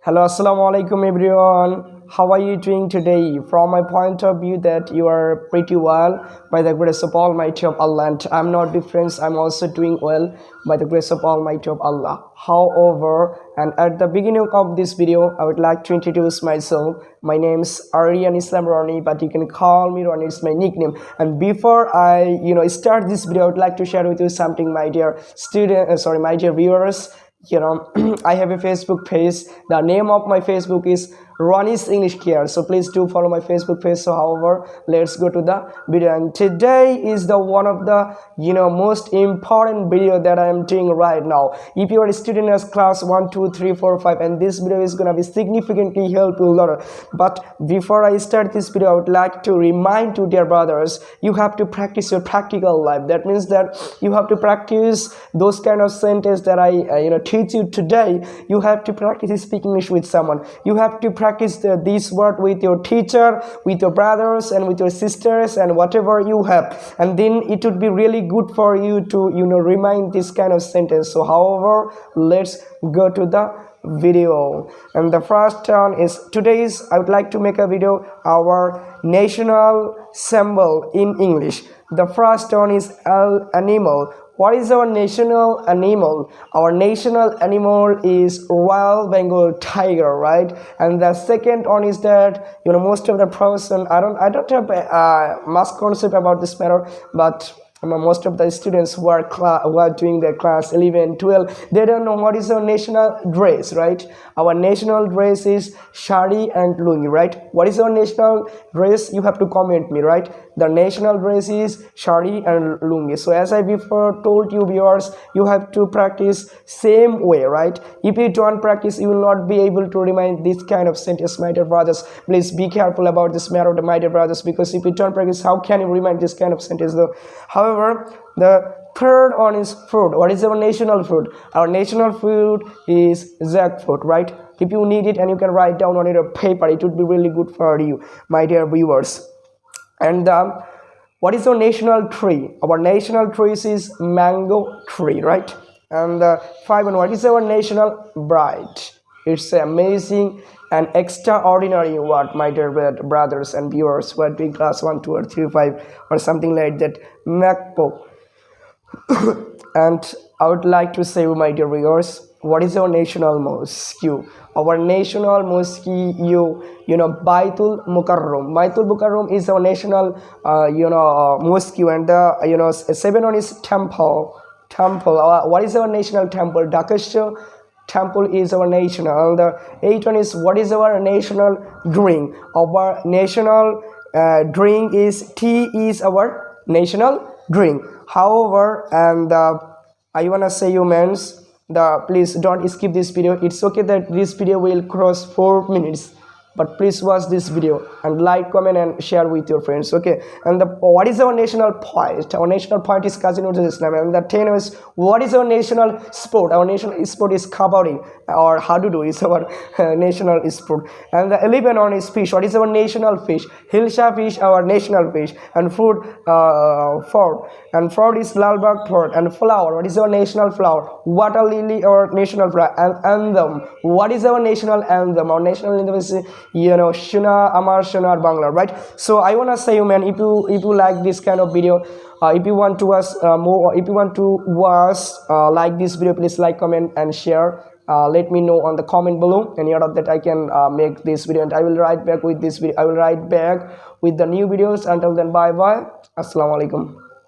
Hello, assalamu alaikum everyone. How are you doing today? From my point of view, that you are pretty well by the grace of Almighty of Allah, and I'm not different. I'm also doing well by the grace of Almighty of Allah. However, and at the beginning of this video, I would like to introduce myself. My name is Aryan Islam Rani, but you can call me Rani. It's my nickname. And before I, start this video, I would like to share with you something, my dear my dear viewers. I have a Facebook page. The name of my Facebook is Ronnie's English Care, so please do follow my Facebook page. So however, let's go to the video, and today is the one of the most important video that I am doing right now. If you are a student as class 1 2 3 4 5, and this video is gonna be significantly helpful. But before I start this video, I would like to remind you, dear brothers, you have to practice your practical life. That means that you have to practice those kind of sentence that I teach you today. You have to practice speaking English with someone. You have to practice this word with your teacher, with your brothers, and with your sisters, and whatever you have, and then it would be really good for you to remind this kind of sentence. So however, let's go to the video. And the first one is today's, I would like to make a video our national symbol in English. The first one is animal. What is our national animal? Our national animal is Royal Bengal tiger, right? And the second one is that most of the person, I don't have much concept about this matter, but most of the students who are doing their class 11 12, they don't know what is our national dress, right? Our national dress is shari and lungi, right? What is our national dress? You have to comment me, right? The national dress is shari and lungi. So as I before told you, viewers, you have to practice same way, right? If you don't practice, you will not be able to remind this kind of sentence, my dear brothers. Please be careful about this matter, my dear brothers, because if you don't practice, how can you remind this kind of sentence though? However, the third one is fruit. What is our national fruit? Our national fruit is jackfruit, right? If you need it and you can write down on your paper, it would be really good for you, my dear viewers. And what is our national tree? Our national tree is mango tree, right? And five, and what is our national bride? It's amazing and extraordinary word, my dear brothers and viewers who are doing class 1 2 or 3 5 or something like that. Macpo. And I would like to say, my dear viewers, what is our national mosque? Our national mosque, Baitul Mukarram. Baitul Mukarram is our national mosque, and the seven one is temple. What is our national temple? Dakasha temple is our national. The eighth one is, what is our national drink? Our national drink is tea, is our national drink. However, and I wanna say, humans, please don't skip this video. It's okay that this video will cross 4 minutes, but please watch this video and like, comment, and share with your friends, okay? And what is our national point? Our national point is Kazi Nazrul Islam. And the 10 is, what is our national sport? Our national sport is kabaddi, or hadudu is our national sport. And the 11 one is fish. What is our national fish? Hilsha fish, our national fish. And fruit, fruit. And fruit is lalbag fruit. And flower, what is our national flower? Water lily, our national flower. And anthem, what is our national anthem? Our national anthem is Shuna Amar Shunar Bangla, right? So I wanna say, man, if you like this kind of video, if you want to watch more, if you want to watch like this video, please like, comment, and share. Let me know on the comment below, and out of that I can make this video, and I will write back with this video. I will write back with the new videos. Until then, bye bye. Assalamu alaikum.